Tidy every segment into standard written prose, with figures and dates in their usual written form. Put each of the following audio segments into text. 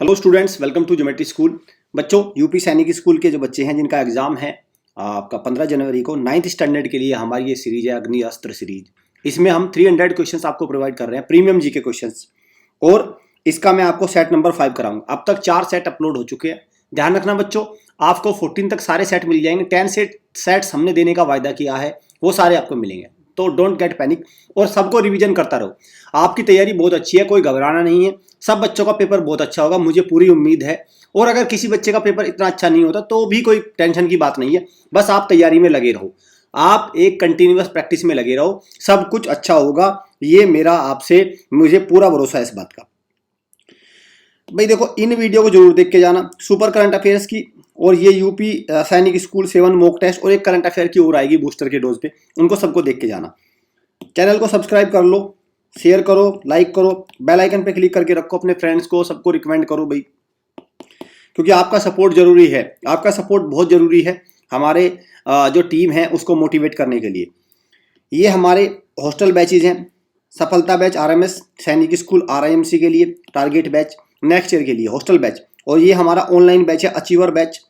Hello students, welcome to geometry school. बच्चों, UP Sainik school के जो बच्चे हैं जिनका एग्जाम है आपका 15 जनवरी को 9th स्टैंडर्ड के लिए हमारी ये सीरीज है अग्नि अस्त्र सीरीज। इसमें हम 300 क्वेश्चंस आपको प्रोवाइड कर रहे हैं, प्रीमियम जी के क्वेश्चंस। और इसका मैं आपको सेट नंबर 5 कराऊंगा। अब तक 4 सेट अपलोड हो चुके हैं। ध्यान रखना बच्चों, आपको 14 तक सारे सेट मिल जाएंगे। 10 सेट्स हमने देने का वायदा किया है, वो सारे आपको मिलेंगे। तो डोंट गेट पैनिक और सबको रिवीजन करता रहो। आपकी तैयारी बहुत अच्छी है, कोई घबराना नहीं है। सब बच्चों का पेपर बहुत अच्छा होगा, मुझे पूरी उम्मीद है। और अगर किसी बच्चे का पेपर इतना अच्छा नहीं होता तो भी कोई टेंशन की बात नहीं है। बस आप तैयारी में लगे रहो, आप एक कंटिन्यूअस प्रैक्टिस में लगे रहो, सब कुछ अच्छा होगा। ये मेरा आपसे मुझे पूरा भरोसा है इस बात का। भाई देखो, इन वीडियो को जरूर देख के जाना, सुपर करंट अफेयर्स की और ये UP Sainik school 7 mock test और एक करंट अफेयर की और आएगी बूस्टर के डोज पे, उनको सबको देख के जाना। चैनल को सब्सक्राइब कर लो, शेयर करो, लाइक करो, बेल आइकन पे क्लिक करके रखो, अपने फ्रेंड्स को सबको रिकमेंड करो भाई, क्योंकि आपका सपोर्ट जरूरी है। आपका सपोर्ट बहुत जरूरी है हमारे जो टीम है उसको मोटिवेट करने के लिए। ये हमारे हॉस्टल बैचेज हैं, सफलता बैच आरएमएस सैनिक स्कूल आरआईएमसी के लिए, टारगेट बैच नेक्स्ट ईयर के लिए हॉस्टल बैच, और ये हमारा ऑनलाइन बैच है अचीवर बैच,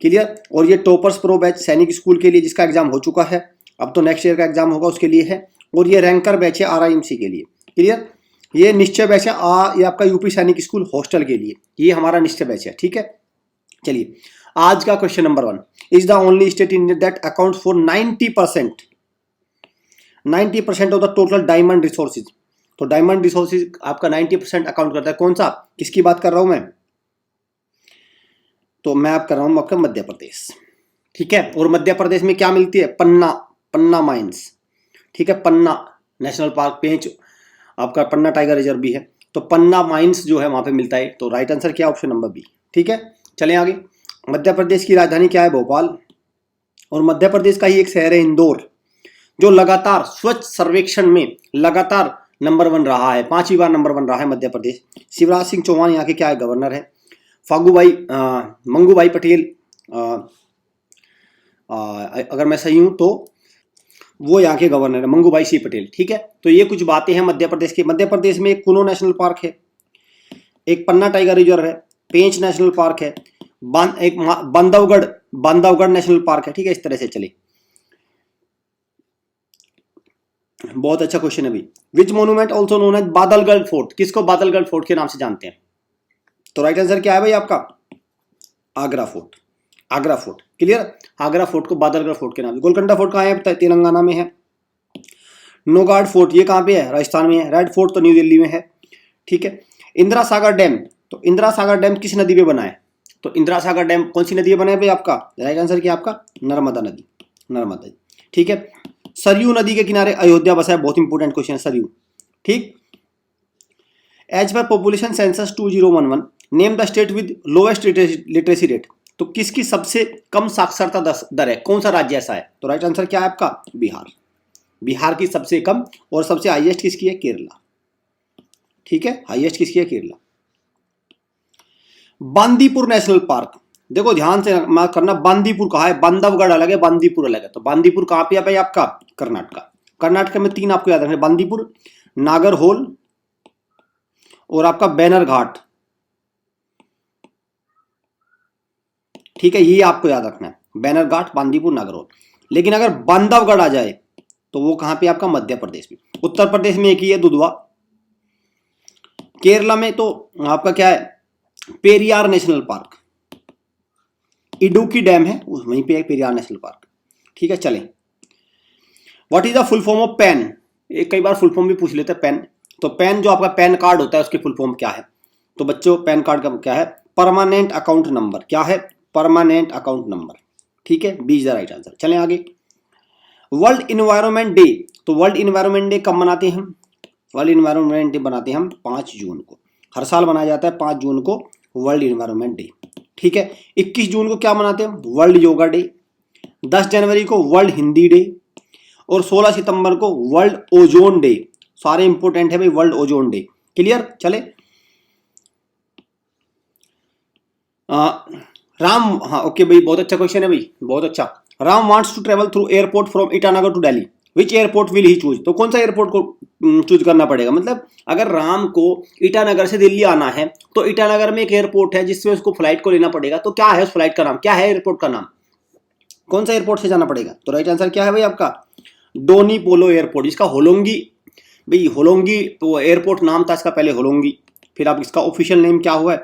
क्लियर। और ये टॉपर्स प्रो बैच सैनिक स्कूल के लिए जिसका एग्जाम हो चुका है, अब तो नेक्स्ट ईयर का एग्जाम होगा उसके लिए है। और ये रैंकर बैच है आरआईएमसी के लिए, क्लियर। ये निश्चय बैच है ये आपका यूपी सैनिक स्कूल हॉस्टल के लिए, ये हमारा निश्चय बैच है, ठीक है। चलिए, आज का question number 1 is the only state in India that account for 90% of the total diamond resources. तो डायमंड रिसोर्सेज आपका 90% अकाउंट करता है। कौन सा, किसकी बात कर रहा हूं मैं? तो मैं आप कर रहा हूं आपका मध्य प्रदेश, ठीक है। और मध्य प्रदेश में क्या मिलती है? पन्ना माइंस, ठीक है। पन्ना नेशनल पार्क, पेंच आपका पन्ना टाइगर रिजर्व भी है, तो पन्ना माइंस जो है वहां पे मिलता है। तो राइट आंसर क्या? ऑप्शन नंबर बी, ठीक है। चलें आगे। मध्य प्रदेश की राजधानी क्या है? भोपाल। और मध्य प्रदेश का ही एक शहर है इंदौर, जो लगातार स्वच्छ सर्वेक्षण में लगातार नंबर 1 रहा है, 5वीं बार नंबर 1 रहा है मध्य प्रदेश। शिवराज सिंह चौहान यहाँ के क्या है? गवर्नर है। मंगूभाई पटेल अगर मैं सही हूं तो वो यहाँ के गवर्नर है, मंगूभाई सिंह पटेल, ठीक है। तो ये कुछ बातें हैं मध्य प्रदेश की। मध्य प्रदेश में एक कुनो नेशनल पार्क है, एक पन्ना टाइगर रिजर्व है, पेंच नेशनल पार्क है, एक बांधवगढ़ नेशनल पार्क है, ठीक है। इस तरह से चले। बहुत अच्छा क्वेश्चन है भाई। Which monument also known as Badalgarh fort, किसको बादलगढ़ फोर्ट के नाम से जानते हैं? तो राइट आंसर क्या है भाई आपका? Agra fort. Agra fort, clear. Agra fort को बादलगढ़ फोर्ट के नाम से। गोलकुंडा फोर्ट कहाँ है? तेलंगाना में है। नौगाड़ फोर्ट ये कहाँ पे है? राजस्थान में है। रेड फोर्ट तो न्यू दिल्ली में है, ठीक है। इंदिरा सागर डैम, तो इंदिरा सागर डैम किस नदी पे बना है? तो इंदिरा सागर डैम कौन सी नदी पे बना है भाई आपका? राइट आंसर क्या आपका? नर्मदा नदी, नर्मदा, ठीक है। सरयू नदी के किनारे अयोध्या बसा है, बहुत इंपॉर्टेंट क्वेश्चन है सरयू, ठीक। एज पर population census 2011 name the state with lowest literacy rate. तो किसकी सबसे कम साक्षरता दर है? कौन सा राज्य ऐसा है? तो राइट आंसर क्या है आपका? बिहार। बिहार की सबसे कम। और सबसे हाईएस्ट किसकी है? केरला, ठीक है। हाईएस्ट किसकी है? केरला। बांदीपुर नेशनल पार्क, देखो ध्यान से मार्क करना, बांदीपुर कहाँ है? बांधवगढ़ अलग है, बांदीपुर अलग है। तो बांदीपुर कहाँ पे है भाई आपका? कर्नाटका। कर्नाटक में 3 आपको याद रखना, बांदीपुर, नागरहोल और आपका बैनर घाट, ठीक है। ये आपको याद रखना है, बैनर घाट, बांदीपुर, नागरहोल। लेकिन अगर बांधवगढ़ आ जाए तो वो कहां पे? आपका मध्य प्रदेश में। उत्तर प्रदेश में एक ही है, दुधवा। केरला में तो आपका क्या है? Periyar national park, Idukki dam है वहीं पे है पेरियार नेशनल पार्क, ठीक है। चलें। What is the full form of pan? एक कई बार फुल फॉर्म भी पूछ लेते हैं पैन। तो पैन जो आपका पैन कार्ड होता है उसकी फुल फॉर्म क्या है? तो बच्चों पैन कार्ड का क्या है? Permanent account number. क्या है? परमानेंट अकाउंट नंबर, ठीक है। B is the right answer. चलें आगे। वर्ल्ड इन्वायरमेंट डे, तो वर्ल्ड इन्वायरमेंट डे कब मनाते हैं हम? वर्ल्ड इन्वायरमेंट डे बनाते हैं हम 5 जून को। हर साल मनाया जाता है 5 जून को वर्ल्ड इन्वायरमेंट डे, ठीक है। 21 जून को क्या मनाते हैं? World yoga day. 10 जनवरी को वर्ल्ड हिंदी डे और 16 सितंबर को वर्ल्ड ओजोन डे। सारे इंपोर्टेंट है भाई, वर्ल्ड ओजोन डे, क्लियर। चले। राम, हाँ ओके भाई, बहुत अच्छा क्वेश्चन है भाई, बहुत अच्छा। Ram wants to travel through airport from Itanagar to Delhi. Which airport will he choose, तो कौन सा एयरपोर्ट को चूज करना पड़ेगा, मतलब अगर राम को ईटानगर से दिल्ली आना है तो ईटानगर में एक एयरपोर्ट है जिसमें उसको फ्लाइट को लेना पड़ेगा, तो क्या है उस फ्लाइट का नाम, क्या है एयरपोर्ट का नाम, कौन सा एयरपोर्ट से जाना पड़ेगा। तो राइट आंसर क्या है भाई आपका, डोनी पोलो एयरपोर्ट, जिसका होलोंगी, भाई होलोंगी तो एयरपोर्ट नाम था इसका पहले होलोंगी, फिर अब इसका ऑफिशियल नेम क्या हुआ है,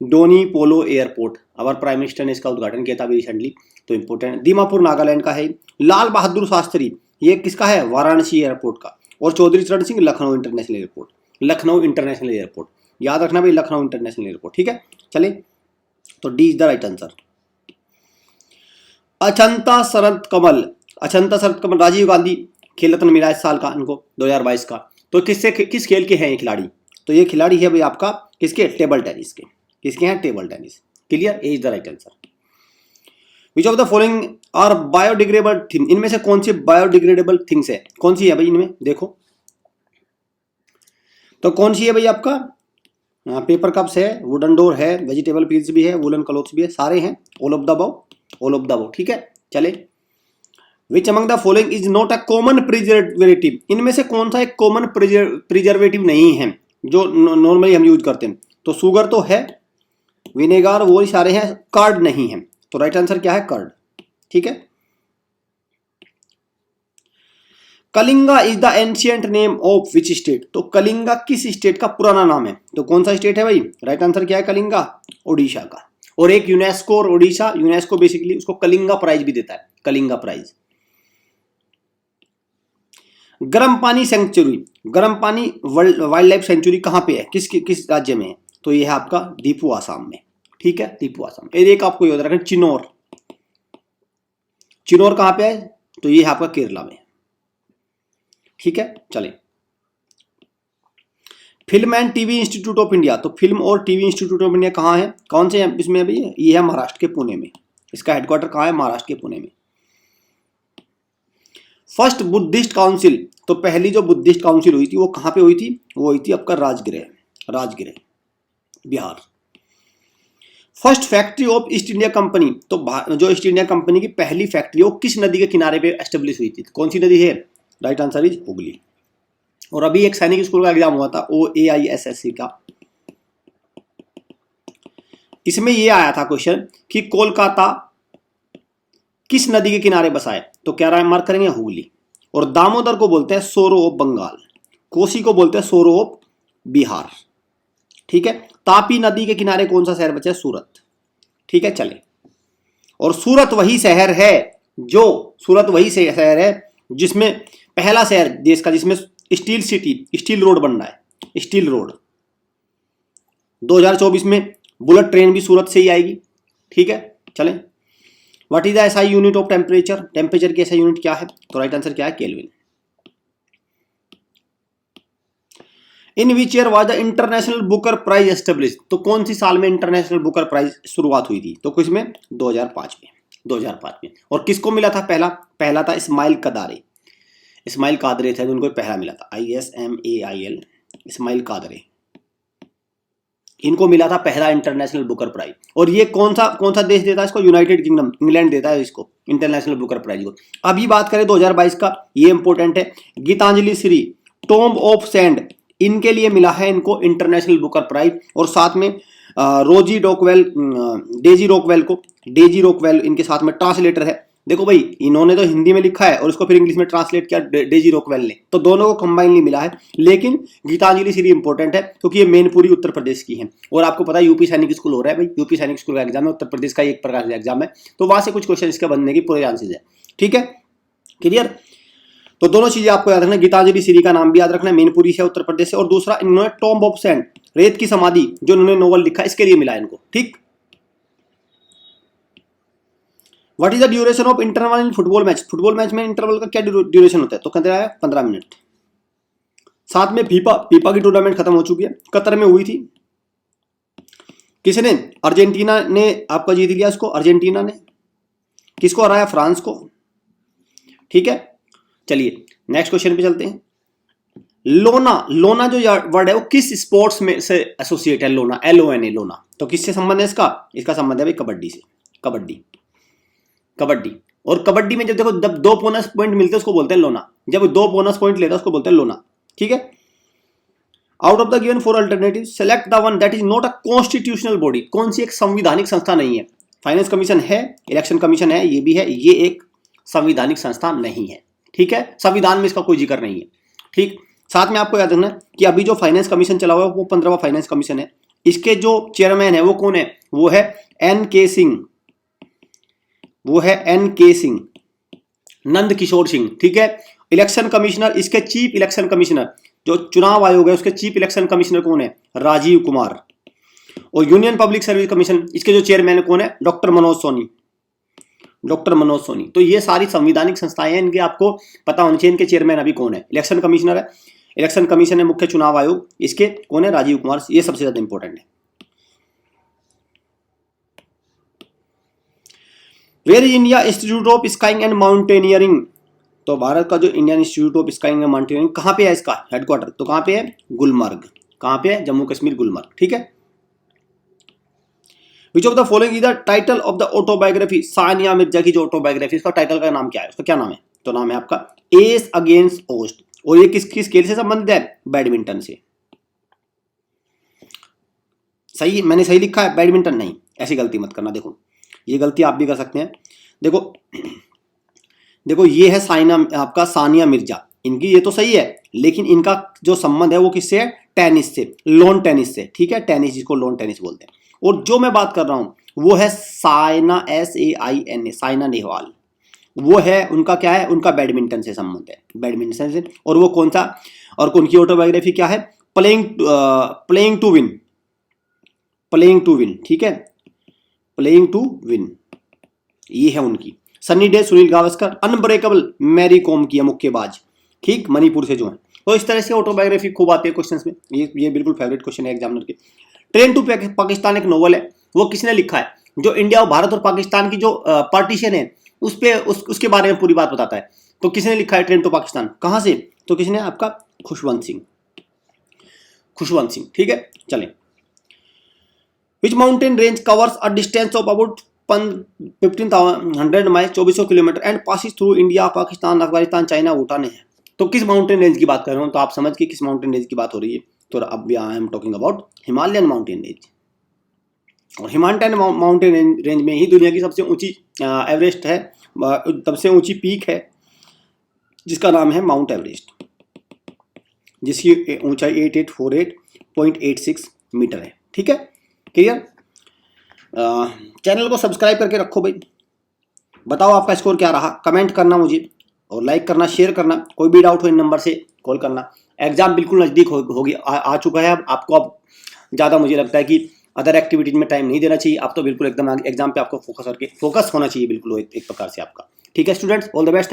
Donyi Polo airport. Our prime minister ने इसका उद्घाटन किया था अभी रिसेंटली, तो इंपोर्टेंट। दीमापुर नागालैंड का है। लाल बहादुर शास्त्री ये किसका है, वाराणसी एयरपोर्ट का। और चौधरी चरण Singh Lucknow international airport, Lucknow international airport, याद रखना भाई लखनऊ इंटरनेशनल एयरपोर्ट, ठीक है। चले तो D is the right answer. Achanta Sharath Kamal, Achanta Sharath Kamal Rajiv Gandhi Khel Ratna मिला इस साल का इनको 2022 का, तो किस खेल के हैं ये खिलाड़ी, तो ये खिलाड़ी है भाई आपका किसके, टेबल टेनिस के, किसके हैं, table tennis. Clear, A is the right answer. Which of the following are biodegradable thing, इनमें से कौन सी बायोडिग्रेडेबल थिंग्स है, कौन सी है भाई इनमें, देखो तो कौन सी है भाई आपका, पेपर कप्स है, वुडन डोर है, वेजिटेबल पील्स भी है, वुलन क्लोथ्स भी है, सारे हैं, all of the above, all of the above, ठीक है। चले, which among the following is not a common preservative, इनमें से कौन सा एक कॉमन प्रिजर्वेटिव नहीं है जो नॉर्मली हम यूज करते हैं, तो शुगर तो है, विनेगर वो सारे हैं, कर्ड नहीं है, तो राइट आंसर क्या है, कर्ड, ठीक है। Kalinga is the ancient name of which state, तो कलिंगा किस स्टेट का पुराना नाम है, तो कौन सा स्टेट है भाई, राइट आंसर क्या है, कलिंगा, ओडिशा का। और एक यूनेस्को और ओडिशा, यूनेस्को बेसिकली उसको कलिंगा प्राइज भी देता है, कलिंगा प्राइज। गर्म पानी सेंचुरी, गर्म पानी वाइल्ड लाइफ सेंचुरी कहां पे है, किस राज्य में है, तो ये है आपका दीपू आसाम में, ठीक है, दीपू आसाम। एक आपको याद रखना, चिनोर, चिनोर कहां पे है, तो ये है आपका केरला में, ठीक है। चले, film and TV institute of India, तो फिल्म और टीवी इंस्टीट्यूट ऑफ इंडिया कहां है, कौन से इसमें अभी, ये है महाराष्ट्र के पुणे में, इसका हेडक्वार्टर कहां है, महाराष्ट्र के पुणे में। फर्स्ट बुद्धिस्ट काउंसिल, तो पहली जो बुद्धिस्ट काउंसिल हुई थी वो कहां पे हुई थी, वो हुई थी आपका Rajgriha, Rajgriha Bihar. First factory of East India company, तो जो ईस्ट इंडिया कंपनी की पहली फैक्ट्री वो किस नदी के किनारे पे एस्टेब्लिश हुई थी, कौन सी नदी है, राइट आंसर इज हुगली। और अभी एक सैनिक स्कूल का एग्जाम हुआ था OAISSC का, इसमें ये आया था क्वेश्चन कि कोलकाता किस नदी के किनारे बसा है, तो क्या मार्क करेंगे, हुगली। और दामोदर को बोलते हैं सोरो ऑफ बंगाल, कोसी को बोलते हैं सोरो ऑफ बिहार, ठीक है। तापी नदी के किनारे कौन सा शहर बचा है, सूरत, ठीक है। चले, और सूरत वही शहर है सूरत वही शहर है जिसमें पहला शहर देश का जिसमें स्टील सिटी, स्टील रोड बन रहा है, स्टील रोड। 2024 में बुलेट ट्रेन भी सूरत से ही आएगी, ठीक है। चले, what is the SI unit of temperature, temperature की एसआई यूनिट क्या है, तो राइट आंसर क्या है, Kelvin. In which year was the international Booker prize establish, तो कौन सी साल में इंटरनेशनल बुकर प्राइज शुरुआत हुई थी, तो किसमें, 2005 में, 2005 में। और किसको मिला था पहला था इस्माइल कदारे, इस्माइल कादरे थे उनको पहला मिला था, ISMAIL, इस्माइल कादरे, इनको मिला था पहला इंटरनेशनल बुकर प्राइज। और ये कौन सा देश देता है इसको, यूनाइटेड किंगडम, इंग्लैंड देता है इसको इंटरनेशनल बुकर प्राइज को। अभी बात करें 2022 का, ये इंपॉर्टेंट है, Geetanjali Shree, tomb of sand, इनके लिए मिला है इनको इंटरनेशनल बुकर प्राइज। और साथ में डेजी रॉकवेल इनके साथ में ट्रांसलेटर है। देखो भाई, इन्होंने तो हिंदी में लिखा है और उसको फिर इंग्लिश में ट्रांसलेट किया डेजी रॉकवेल ने, तो दोनों को कंबाइनली मिला है। लेकिन गीतांजलि श्री इंपॉर्टेंट है क्योंकि ये मैनपुरी उत्तर प्रदेश की है। और आपको पता है यूपी सैनिक स्कूल हो रहा है भाई, यूपी सैनिक स्कूल का एग्जाम है, उत्तर प्रदेश का एक प्रकार का एग्जाम है, तो वहां से कुछ क्वेश्चन इसके बनने की पूरे चांसेस है, ठीक है, क्लियर। तो दोनों चीजें आपको याद रखना, गीतांजलि श्री का नाम भी याद रखना, मैनपुरी से उत्तर प्रदेश से। और दूसरा, इन्होंने टॉम्ब ऑफ सैंड, रेत की समाधि, जो इन्होंने नोवेल लिखा इसके लिए मिला इनको, ठीक। What is the duration of interval in football match, football match में इंटरवल का क्या ड्यूरेशन होता है, तो कहते हैं 15 मिनट। साथ में फीफा की टूर्नामेंट खत्म हो चुकी है, कतर में हुई थी, किसने, अर्जेंटीना ने आपका जीत लिया इसको, अर्जेंटीना ने किसको हराया, फ्रांस को, ठीक है। चलिए नेक्स्ट क्वेश्चन पे चलते हैं। लोना जो वर्ड है वो किस स्पोर्ट्स में से एसोसिएट है, लोना, LONA, लोना, तो किससे संबंध है इसका संबंध है भाई कबड्डी से, कबड्डी। और कबड्डी में जब देखो जब 2 बोनस पॉइंट मिलते हैं उसको बोलते हैं लोना, जब 2 बोनस पॉइंट लेता है उसको बोलते हैं लोना, ठीक है। Out of the given 4 alternative select the one that is not a constitutional body. कौन सी एक संवैधानिक संस्था नहीं है? फाइनेंस कमीशन है, इलेक्शन कमीशन है, ये भी है, ये एक संवैधानिक संस्था नहीं है, ठीक है। संविधान में इसका कोई जिक्र नहीं है, ठीक। साथ में आपको याद रखना कि अभी जो फाइनेंस कमीशन चला हुआ है वो 15वां फाइनेंस कमीशन है। इसके जो चेयरमैन है वो कौन है? वो है NK सिंह, वो है NK सिंह, नंद किशोर सिंह, ठीक है। इलेक्शन कमिश्नर, इसके चीफ इलेक्शन कमिश्नर, जो चुनाव आयोग है उसके चीफ इलेक्शन कमिश्नर कौन है? राजीव कुमार। और यूनियन पब्लिक सर्विस कमीशन, इसके जो चेयरमैन कौन है? Doctor Manoj Soni, doctor Manoj Soni. तो ये सारी संवैधानिक संस्थाएं हैं, इनके आपको पता होना चाहिए इनके चेयरमैन अभी कौन है। इलेक्शन कमिश्नर है, इलेक्शन कमीशन है, मुख्य चुनाव आयोग, इसके कौन है? राजीव कुमार। ये सबसे ज्यादा इंपॉर्टेंट है। Where is India institute of skiing and mountaineering? तो भारत का जो Indian institute of skiing and mountaineering कहाँ पे है? इसका हेडक्वार्टर तो कहाँ पे है? गुलमर्ग। कहाँ पे है? जम्मू कश्मीर, गुलमर्ग, ठीक है। विच of the following is the title of the autobiography? Sania Mirza की जो ऑटोबायोग्राफी, इसका टाइटल का नाम क्या है? उसका क्या नाम है? तो नाम है आपका एस अगेंस्ट ओस्ट। और ये किस किस खेल से संबंधित है? बैडमिंटन से। सही, मैंने सही लिखा है? बैडमिंटन नहीं, ऐसी गलती मत करना। देखो ये गलती आप भी कर सकते हैं। देखो देखो ये है साइना, आपका सानिया मिर्जा, इनकी ये तो सही है, लेकिन इनका जो संबंध है वो किससे है? टेनिस से, लॉन टेनिस से, ठीक है। टेनिस, जिसको लॉन टेनिस बोलते हैं। और जो मैं बात कर रहा हूं वो है साइना, SAINA, साइना नेहवाल। वो है उनका क्या है? उनका बैडमिंटन से संबंध है, बैडमिंटन से। और वो कौन सा? और उनकी ऑटोबायोग्राफी क्या है? Playing to win, playing to win, ठीक है, प्लेइंग टू विन, ये है उनकी। Sunny day, Sunil Gavaskar. Unbreakable, Mary Kom की है, मुक्केबाज, ठीक, मणिपुर से जो है। तो इस तरह से ऑटोबायोग्राफी खूब आती है क्वेश्चंस में, ये बिल्कुल फेवरेट क्वेश्चन है एग्जामिनर के। ट्रेन टू पाकिस्तान एक नोवेल है, वो किसने लिखा है? जो इंडिया और भारत और पाकिस्तान की जो पार्टीशन है उस पे उसके बारे में पूरी बात बताता है। तो किसने लिखा है ट्रेन टू पाकिस्तान? कहां से? तो किसने? आपका खुशवंत सिंह, खुशवंत सिंह, ठीक है। चलें। Which mountain range covers a distance of about 1500 mile, 2400 kilometre and passes through India, Pakistan, Afghanistan, China, Bhutan है। तो किस माउंटेन रेंज की बात कर रहा हूं? तो आप समझ के किस माउंटेन रेंज की बात हो रही है। तो अब I am talking about Himalayan mountain range. और हिमालयन माउंटेन रेंज में ही दुनिया की सबसे ऊंची एवरेस्ट है, सबसे ऊंची पीक है, जिसका नाम है माउंट एवरेस्ट, जिसकी ऊंचाई 8848.86 मीटर है, ठीक है। क्लियर? चैनल को सब्सक्राइब करके रखो भाई। बताओ आपका स्कोर क्या रहा, कमेंट करना मुझे, और लाइक करना, शेयर करना। कोई भी डाउट हो इन नंबर से कॉल करना। एग्जाम बिल्कुल नज़दीक होगी, आ चुका है। आपको अब ज़्यादा मुझे लगता है कि अदर एक्टिविटीज में टाइम नहीं देना चाहिए। आप तो बिल्कुल एकदम एग्जाम पे आपको फोकस होना चाहिए बिल्कुल एक प्रकार से आपका, ठीक है स्टूडेंट्स। All the best.